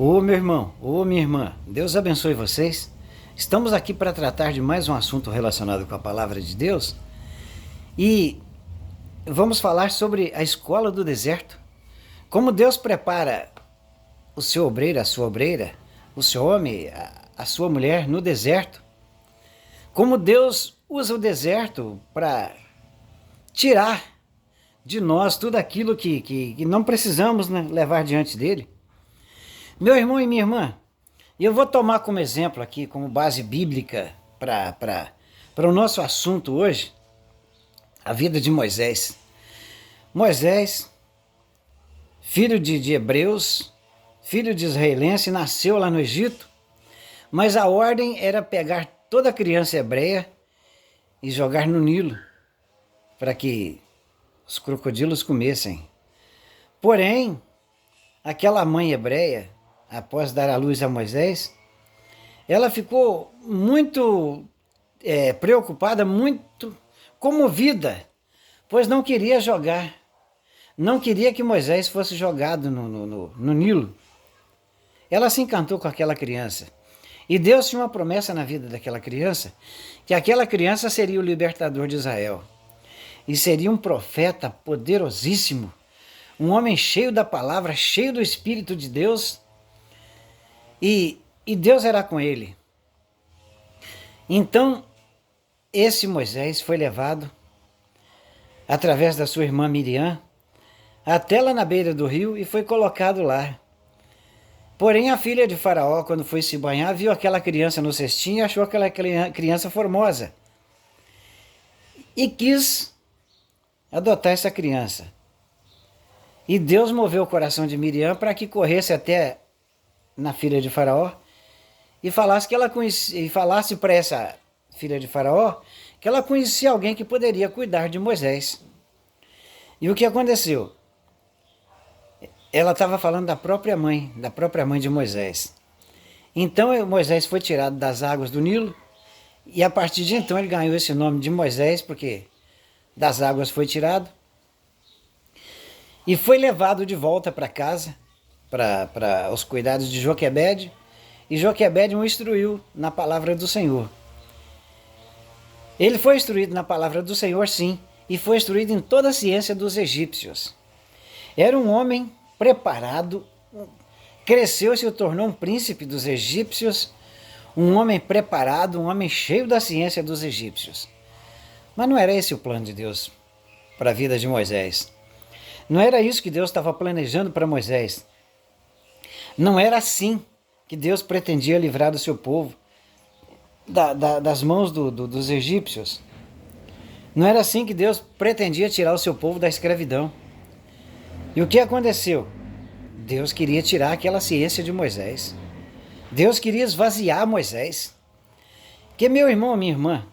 Ô meu irmão, ô minha irmã, Deus abençoe vocês. Estamos aqui para tratar de mais um assunto relacionado com a palavra de Deus e vamos falar sobre a escola do deserto. Como Deus prepara o seu obreiro, a sua obreira, o seu homem, a sua mulher no deserto. Como Deus usa o deserto para tirar de nós tudo aquilo que não precisamos, né, levar diante dele. Meu irmão e minha irmã, eu vou tomar como exemplo aqui, como base bíblica para o nosso assunto hoje, a vida de Moisés. Moisés, filho de hebreus, filho de israelense, nasceu lá no Egito, mas a ordem era pegar toda criança hebreia e jogar no Nilo, para que os crocodilos comessem. Porém, aquela mãe hebreia, após dar à luz a Moisés, ela ficou muito preocupada, muito comovida, pois não queria jogar, não queria que Moisés fosse jogado no Nilo. Ela se encantou com aquela criança. E Deus tinha uma promessa na vida daquela criança, que aquela criança seria o libertador de Israel. E seria um profeta poderosíssimo, um homem cheio da palavra, cheio do Espírito de Deus, e Deus era com ele. Então, esse Moisés foi levado, através da sua irmã Miriam, até lá na beira do rio e foi colocado lá. Porém, a filha de Faraó, quando foi se banhar, viu aquela criança no cestinho e achou aquela criança formosa. E quis adotar essa criança. E Deus moveu o coração de Miriam para que corresse até na filha de Faraó e falasse que ela conhecia, e falasse para essa filha de Faraó que ela conhecia alguém que poderia cuidar de Moisés. E o que aconteceu? Ela estava falando da própria mãe de Moisés. Então Moisés foi tirado das águas do Nilo e a partir de então ele ganhou esse nome de Moisés, porque das águas foi tirado e foi levado de volta para casa, para os cuidados de Joquebede, e Joquebede o instruiu na palavra do Senhor. Ele foi instruído na palavra do Senhor, sim, e foi instruído em toda a ciência dos egípcios. Era um homem preparado, cresceu e se tornou um príncipe dos egípcios, um homem preparado, um homem cheio da ciência dos egípcios. Mas não era esse o plano de Deus para a vida de Moisés. Não era isso que Deus estava planejando para Moisés. Não era assim que Deus pretendia livrar o seu povo das mãos dos egípcios. Não era assim que Deus pretendia tirar o seu povo da escravidão. E o que aconteceu? Deus queria tirar aquela ciência de Moisés. Deus queria esvaziar Moisés. Que meu irmão, minha irmã,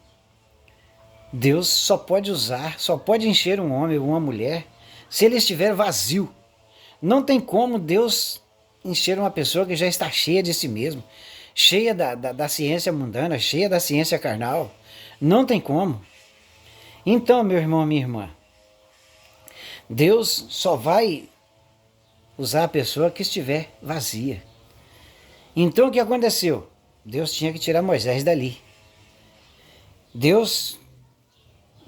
Deus só pode usar, só pode encher um homem ou uma mulher se ele estiver vazio. Não tem como Deus encher uma pessoa que já está cheia de si mesmo, cheia da ciência mundana, cheia da ciência carnal. Não tem como. Então, meu irmão, minha irmã, Deus só vai usar a pessoa que estiver vazia. Então o que aconteceu? Deus tinha que tirar Moisés dali. Deus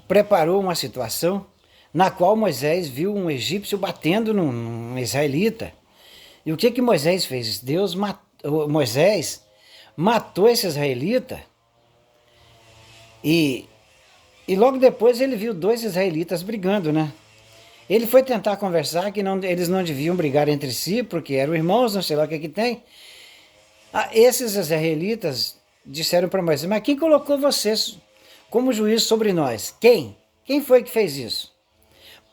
preparou uma situação na qual Moisés viu um egípcio batendo num israelita. E o que Moisés fez? Moisés matou esse israelita e logo depois ele viu dois israelitas brigando, né? Ele foi tentar conversar que eles não deviam brigar entre si, porque eram irmãos, não sei lá o que tem. Esses israelitas disseram para Moisés: mas quem colocou vocês como juiz sobre nós? Quem? Quem foi que fez isso?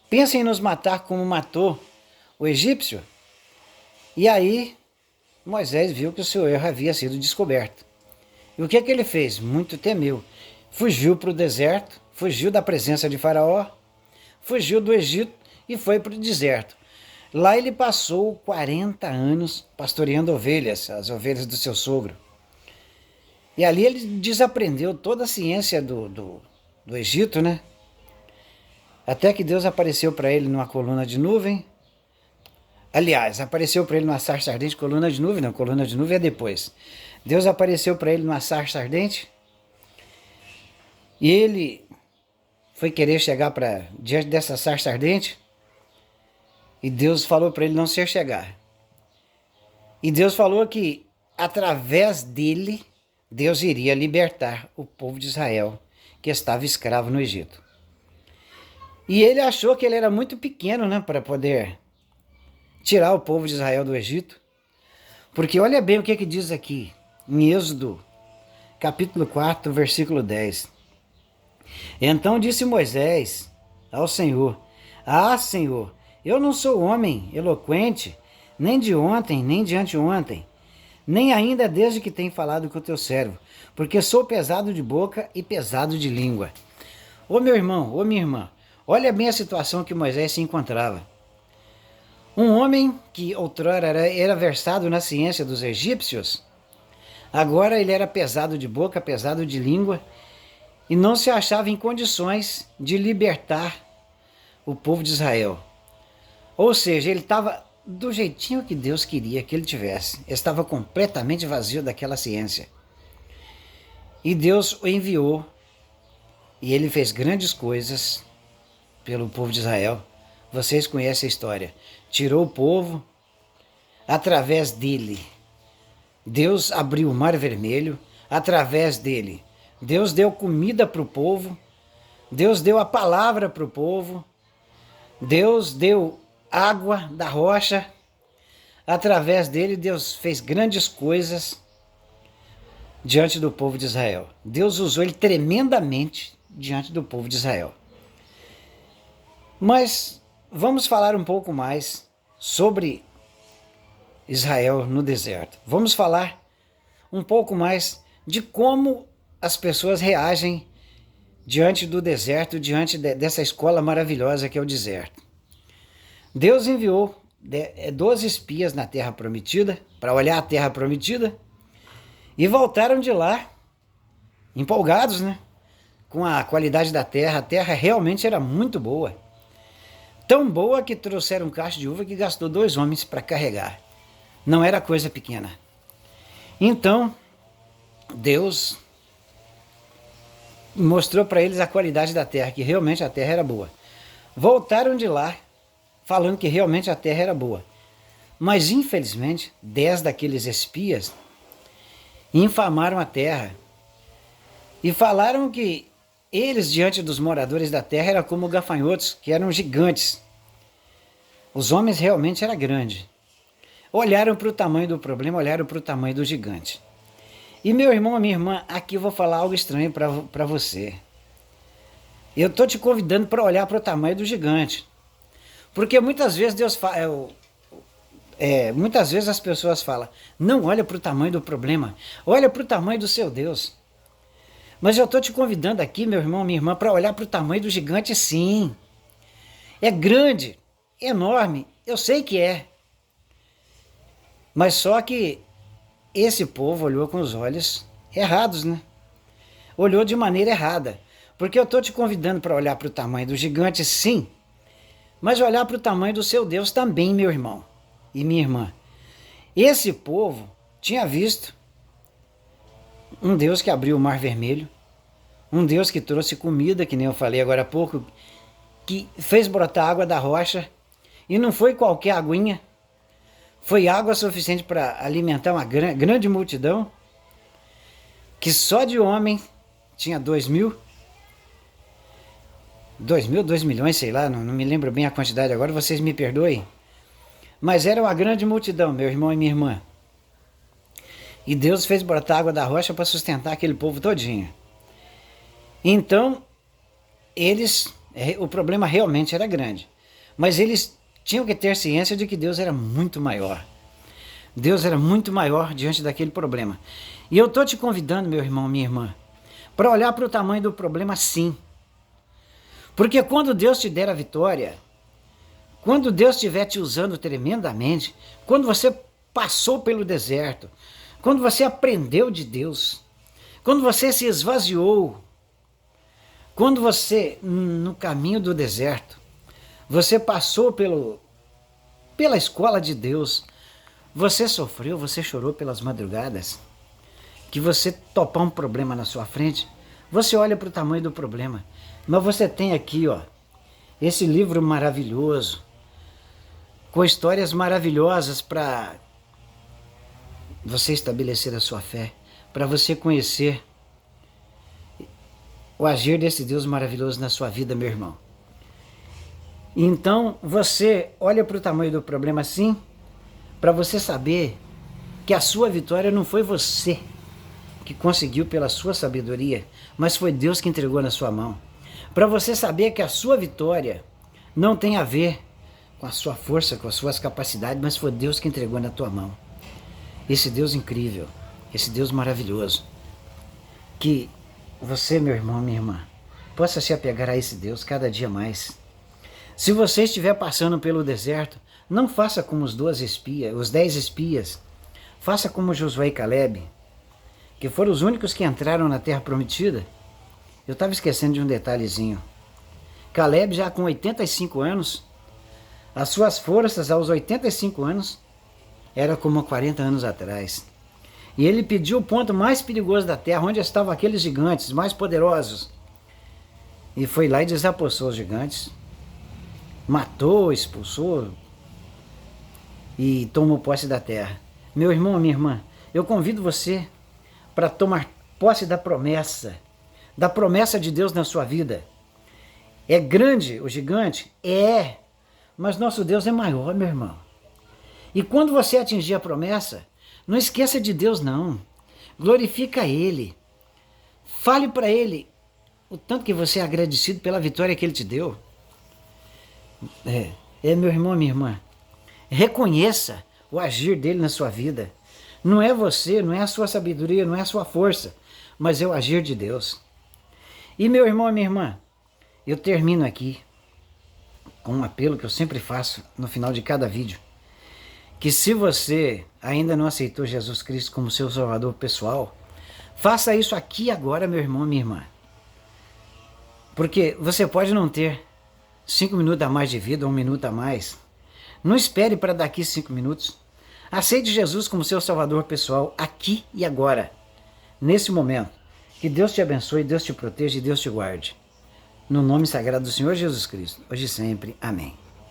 Pensa em nos matar como matou o egípcio? E aí Moisés viu que o seu erro havia sido descoberto. E o que ele fez? Muito temeu. Fugiu para o deserto, fugiu da presença de Faraó, fugiu do Egito e foi para o deserto. Lá ele passou 40 anos pastoreando ovelhas, as ovelhas do seu sogro. E ali ele desaprendeu toda a ciência do Egito, né? Até que Deus apareceu para ele numa coluna de nuvem, Aliás, apareceu para ele numa sarça ardente, coluna de nuvem, não, coluna de nuvem é depois. Deus apareceu para ele numa sarça ardente e ele foi querer chegar para diante dessa sarça ardente e Deus falou para ele não se chegar. E Deus falou que através dele Deus iria libertar o povo de Israel que estava escravo no Egito. E ele achou que ele era muito pequeno, né, para poder tirar o povo de Israel do Egito. Porque olha bem o que diz aqui, em Êxodo, capítulo 4, versículo 10. Então disse Moisés ao Senhor: Ah, Senhor, eu não sou homem eloquente, nem de ontem, nem de anteontem, nem ainda desde que tenho falado com o teu servo, porque sou pesado de boca e pesado de língua. Ô meu irmão, ô minha irmã, olha bem a situação que Moisés se encontrava. Um homem que outrora era versado na ciência dos egípcios, agora ele era pesado de boca, pesado de língua, e não se achava em condições de libertar o povo de Israel. Ou seja, ele estava do jeitinho que Deus queria que ele tivesse. Ele estava completamente vazio daquela ciência. E Deus o enviou, e ele fez grandes coisas pelo povo de Israel. Vocês conhecem a história. Tirou o povo, através dele, Deus abriu o Mar Vermelho, através dele, Deus deu comida para o povo, Deus deu a palavra para o povo, Deus deu água da rocha, através dele Deus fez grandes coisas diante do povo de Israel. Deus usou ele tremendamente diante do povo de Israel. Mas vamos falar um pouco mais sobre Israel no deserto. Vamos falar um pouco mais de como as pessoas reagem diante do deserto, diante dessa escola maravilhosa que é o deserto. Deus enviou 12 espias na terra prometida, para olhar a terra prometida, e voltaram de lá empolgados, né? Com a qualidade da terra. A terra realmente era muito boa. Tão boa que trouxeram um cacho de uva que gastou 2 homens para carregar. Não era coisa pequena. Então, Deus mostrou para eles a qualidade da terra, que realmente a terra era boa. Voltaram de lá falando que realmente a terra era boa. Mas, infelizmente, 10 daqueles espias infamaram a terra e falaram que eles, diante dos moradores da terra, eram como gafanhotos, que eram gigantes. Os homens realmente eram grandes. Olharam para o tamanho do problema, olharam para o tamanho do gigante. E meu irmão, minha irmã, aqui eu vou falar algo estranho para você. Eu estou te convidando para olhar para o tamanho do gigante. Porque muitas vezes muitas vezes as pessoas falam: não olha para o tamanho do problema, olha para o tamanho do seu Deus. Mas eu estou te convidando aqui, meu irmão, minha irmã, para olhar para o tamanho do gigante, sim. É grande, é enorme, eu sei que é. Mas só que esse povo olhou com os olhos errados, né? Olhou de maneira errada. Porque eu estou te convidando para olhar para o tamanho do gigante, sim, mas olhar para o tamanho do seu Deus também, meu irmão e minha irmã. Esse povo tinha visto um Deus que abriu o Mar Vermelho, um Deus que trouxe comida, que nem eu falei agora há pouco, que fez brotar água da rocha, e não foi qualquer aguinha, foi água suficiente para alimentar uma grande multidão, que só de homem tinha 2 milhões, sei lá, não me lembro bem a quantidade agora, vocês me perdoem. Mas era uma grande multidão, meu irmão e minha irmã. E Deus fez brotar água da rocha para sustentar aquele povo todinho. Então, o problema realmente era grande. Mas eles tinham que ter ciência de que Deus era muito maior. Deus era muito maior diante daquele problema. E eu estou te convidando, meu irmão, minha irmã, para olhar para o tamanho do problema, sim. Porque quando Deus te der a vitória, quando Deus estiver te usando tremendamente, quando você passou pelo deserto, quando você aprendeu de Deus, quando você se esvaziou, quando você, no caminho do deserto, você passou pela escola de Deus. Você sofreu, você chorou pelas madrugadas, que você topar um problema na sua frente, você olha para o tamanho do problema. Mas você tem aqui, ó, esse livro maravilhoso, com histórias maravilhosas para você estabelecer a sua fé, para você conhecer o agir desse Deus maravilhoso na sua vida, meu irmão. Então você olha para o tamanho do problema assim, para você saber que a sua vitória não foi você que conseguiu pela sua sabedoria, mas foi Deus que entregou na sua mão. Para você saber que a sua vitória não tem a ver com a sua força, com as suas capacidades, mas foi Deus que entregou na tua mão. Esse Deus incrível, esse Deus maravilhoso, que você, meu irmão, minha irmã, possa se apegar a esse Deus cada dia mais. Se você estiver passando pelo deserto, não faça como os 10 espias. Faça como Josué e Caleb, que foram os únicos que entraram na terra prometida. Eu estava esquecendo de um detalhezinho. Caleb, já com 85 anos, as suas forças aos 85 anos era como há 40 anos atrás. E ele pediu o ponto mais perigoso da terra, onde estavam aqueles gigantes mais poderosos. E foi lá e desapossou os gigantes. Matou, expulsou e tomou posse da terra. Meu irmão, minha irmã, eu convido você para tomar posse da promessa de Deus na sua vida. É grande o gigante? É, mas nosso Deus é maior, meu irmão. E quando você atingir a promessa, não esqueça de Deus não. Glorifica Ele. Fale para Ele o tanto que você é agradecido pela vitória que Ele te deu. Meu irmão, minha irmã, reconheça o agir dele na sua vida. Não é você, não é a sua sabedoria, não é a sua força, mas é o agir de Deus. E meu irmão e minha irmã, eu termino aqui com um apelo que eu sempre faço no final de cada vídeo, que se você ainda não aceitou Jesus Cristo como seu salvador pessoal, faça isso aqui agora, meu irmão e minha irmã. Porque você pode não ter 5 minutos a mais de vida, 1 minuto a mais. Não espere para daqui 5 minutos. Aceite Jesus como seu salvador pessoal aqui e agora, nesse momento. Que Deus te abençoe, Deus te proteja e Deus te guarde. No nome sagrado do Senhor Jesus Cristo, hoje e sempre. Amém.